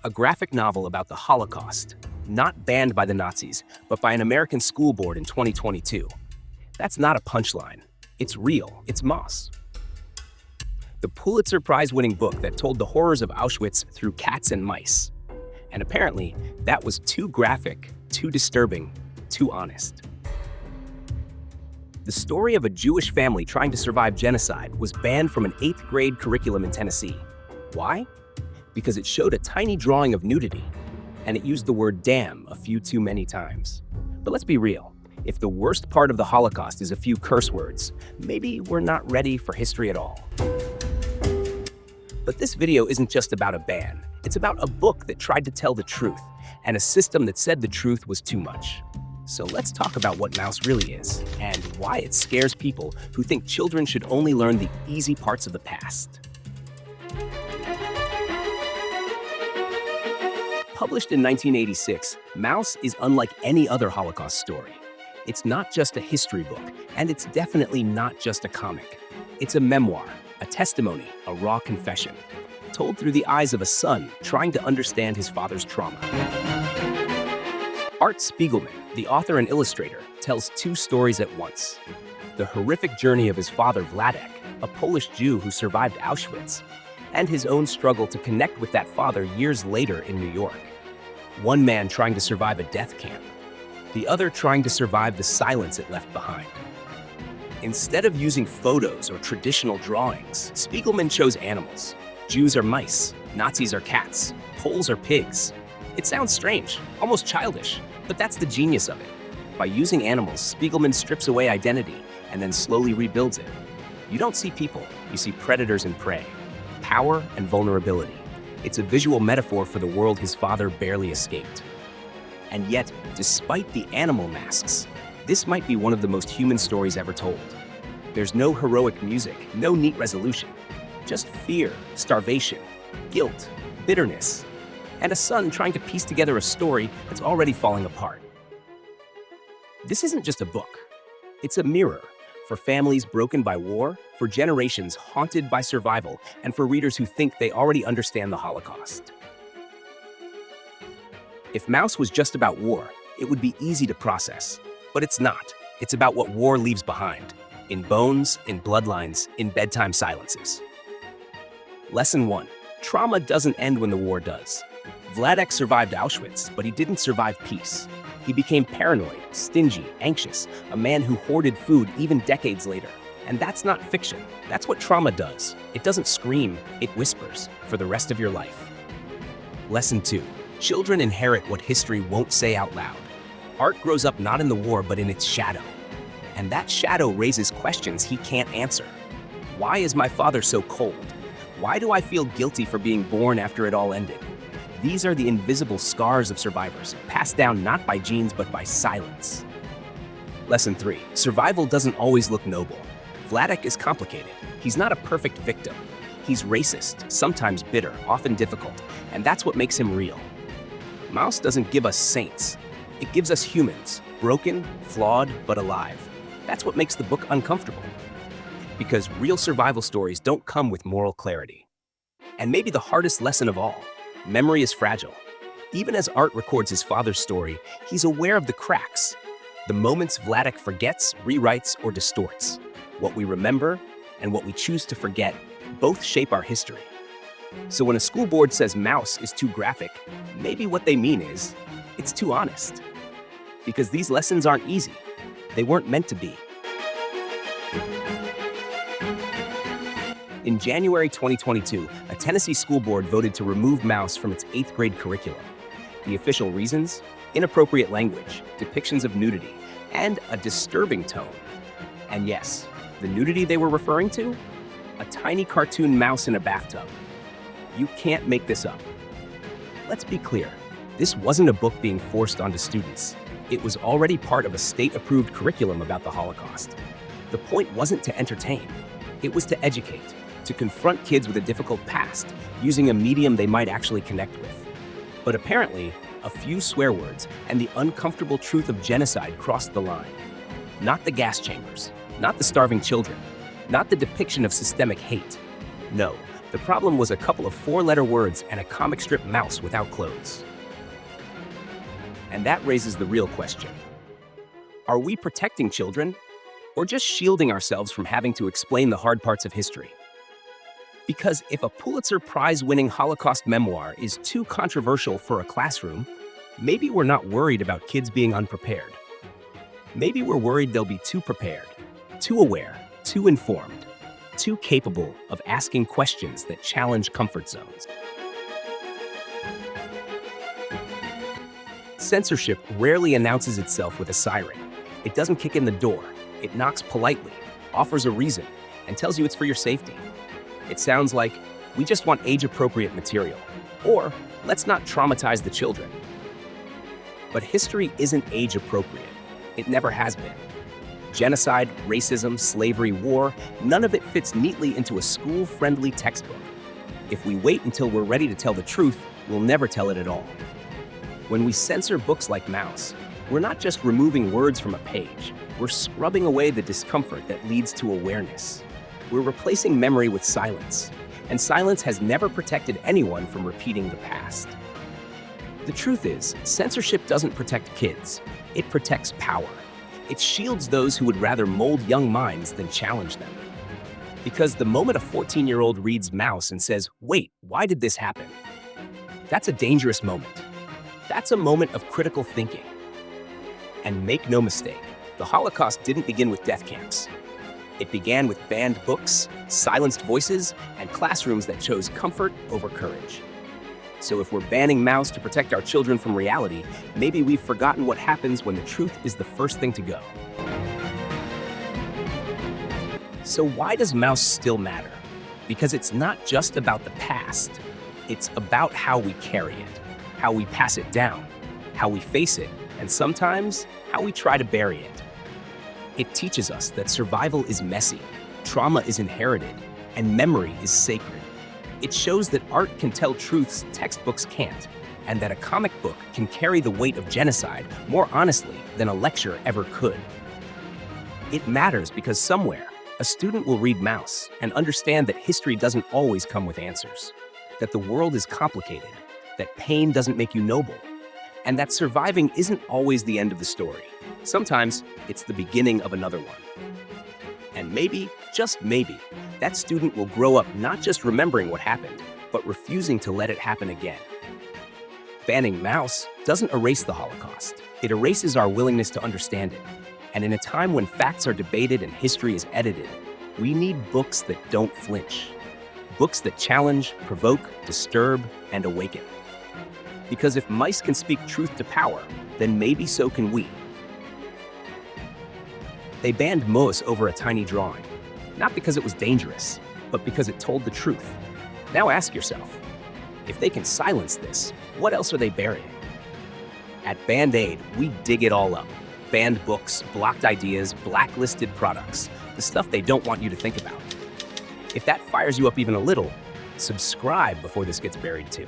a graphic novel about the Holocaust, not banned by the Nazis, but by an American school board in 2022. That's not a punchline. It's real. It's Maus. The Pulitzer Prize-winning book that told the horrors of Auschwitz through cats and mice. And apparently, that was too graphic, too disturbing, too honest. The story of a Jewish family trying to survive genocide was banned from an 8th grade curriculum in Tennessee. Why? Because it showed a tiny drawing of nudity, and it used the word damn a few too many times. But let's be real. If the worst part of the Holocaust is a few curse words, maybe we're not ready for history at all. But this video isn't just about a ban. It's about a book that tried to tell the truth, and a system that said the truth was too much. So let's talk about what Maus really is, and why it scares people who think children should only learn the easy parts of the past. Published in 1986, Maus is unlike any other Holocaust story. It's not just a history book, and it's definitely not just a comic. It's a memoir, a testimony, a raw confession, told through the eyes of a son trying to understand his father's trauma. Art Spiegelman, the author and illustrator, tells two stories at once. The horrific journey of his father Wladek, a Polish Jew who survived Auschwitz, and his own struggle to connect with that father years later in New York. One man trying to survive a death camp, the other trying to survive the silence it left behind. Instead of using photos or traditional drawings, Spiegelman chose animals. Jews are mice, Nazis are cats, Poles are pigs. It sounds strange, almost childish, but that's the genius of it. By using animals, Spiegelman strips away identity and then slowly rebuilds it. You don't see people, you see predators and prey, power and vulnerability. It's a visual metaphor for the world his father barely escaped. And yet, despite the animal masks, this might be one of the most human stories ever told. There's no heroic music, no neat resolution, just fear, starvation, guilt, bitterness, and a son trying to piece together a story that's already falling apart. This isn't just a book. It's a mirror for families broken by war, for generations haunted by survival, and for readers who think they already understand the Holocaust. If Maus was just about war, it would be easy to process. But it's not. It's about what war leaves behind, in bones, in bloodlines, in bedtime silences. Lesson 1. Trauma doesn't end when the war does. Wladek survived Auschwitz, but he didn't survive peace. He became paranoid, stingy, anxious, a man who hoarded food even decades later. And that's not fiction. That's what trauma does. It doesn't scream, it whispers for the rest of your life. Lesson 2. Children inherit what history won't say out loud. Art grows up not in the war, but in its shadow. And that shadow raises questions he can't answer. Why is my father so cold? Why do I feel guilty for being born after it all ended? These are the invisible scars of survivors, passed down not by genes but by silence. Lesson 3. Survival doesn't always look noble. Wladek is complicated. He's not a perfect victim. He's racist, sometimes bitter, often difficult, and that's what makes him real. Maus doesn't give us saints. It gives us humans, broken, flawed, but alive. That's what makes the book uncomfortable. Because real survival stories don't come with moral clarity. And maybe the hardest lesson of all, memory is fragile. Even as Art records his father's story, he's aware of the cracks, the moments Wladek forgets, rewrites, or distorts. What we remember and what we choose to forget both shape our history. So when a school board says Maus is too graphic, maybe what they mean is, it's too honest. Because these lessons aren't easy. They weren't meant to be. In January 2022, a Tennessee school board voted to remove Maus from its 8th grade curriculum. The official reasons? Inappropriate language, depictions of nudity, and a disturbing tone. And yes, the nudity they were referring to? A tiny cartoon mouse in a bathtub. You can't make this up. Let's be clear, this wasn't a book being forced onto students. It was already part of a state-approved curriculum about the Holocaust. The point wasn't to entertain, it was to educate, to confront kids with a difficult past, using a medium they might actually connect with. But apparently, a few swear words and the uncomfortable truth of genocide crossed the line. Not the gas chambers, not the starving children, not the depiction of systemic hate. No, The problem was a couple of four-letter words and a comic strip mouse without clothes. And that raises the real question. Are we protecting children, or just shielding ourselves from having to explain the hard parts of history? Because if a Pulitzer Prize-winning Holocaust memoir is too controversial for a classroom, maybe we're not worried about kids being unprepared. Maybe we're worried they'll be too prepared, too aware, too informed, too capable of asking questions that challenge comfort zones. Censorship rarely announces itself with a siren. It doesn't kick in the door. It knocks politely, offers a reason, and tells you it's for your safety. It sounds like, we just want age-appropriate material, or let's not traumatize the children. But history isn't age-appropriate. It never has been. Genocide, racism, slavery, war, none of it fits neatly into a school-friendly textbook. If we wait until we're ready to tell the truth, we'll never tell it at all. When we censor books like Maus, we're not just removing words from a page. We're scrubbing away the discomfort that leads to awareness. We're replacing memory with silence, and silence has never protected anyone from repeating the past. The truth is, censorship doesn't protect kids. It protects power. It shields those who would rather mold young minds than challenge them. Because the moment a 14-year-old reads Maus and says, "Wait, why did this happen?" That's a dangerous moment. That's a moment of critical thinking. And make no mistake, the Holocaust didn't begin with death camps. It began with banned books, silenced voices, and classrooms that chose comfort over courage. So if we're banning Maus to protect our children from reality, maybe we've forgotten what happens when the truth is the first thing to go. So why does Maus still matter? Because it's not just about the past. It's about how we carry it, how we pass it down, how we face it, and sometimes how we try to bury it. It teaches us that survival is messy, trauma is inherited, and memory is sacred. It shows that art can tell truths textbooks can't, and that a comic book can carry the weight of genocide more honestly than a lecture ever could. It matters because somewhere, a student will read Maus and understand that history doesn't always come with answers, that the world is complicated, that pain doesn't make you noble, and that surviving isn't always the end of the story. Sometimes it's the beginning of another one. And maybe, just maybe, that student will grow up not just remembering what happened, but refusing to let it happen again. Banning Maus doesn't erase the Holocaust. It erases our willingness to understand it. And in a time when facts are debated and history is edited, we need books that don't flinch. Books that challenge, provoke, disturb, and awaken. Because if mice can speak truth to power, then maybe so can we. They banned Maus over a tiny drawing, not because it was dangerous, but because it told the truth. Now ask yourself, if they can silence this, what else are they burying? At Band-Aid, we dig it all up. Banned books, blocked ideas, blacklisted products, the stuff they don't want you to think about. If that fires you up even a little, subscribe before this gets buried too.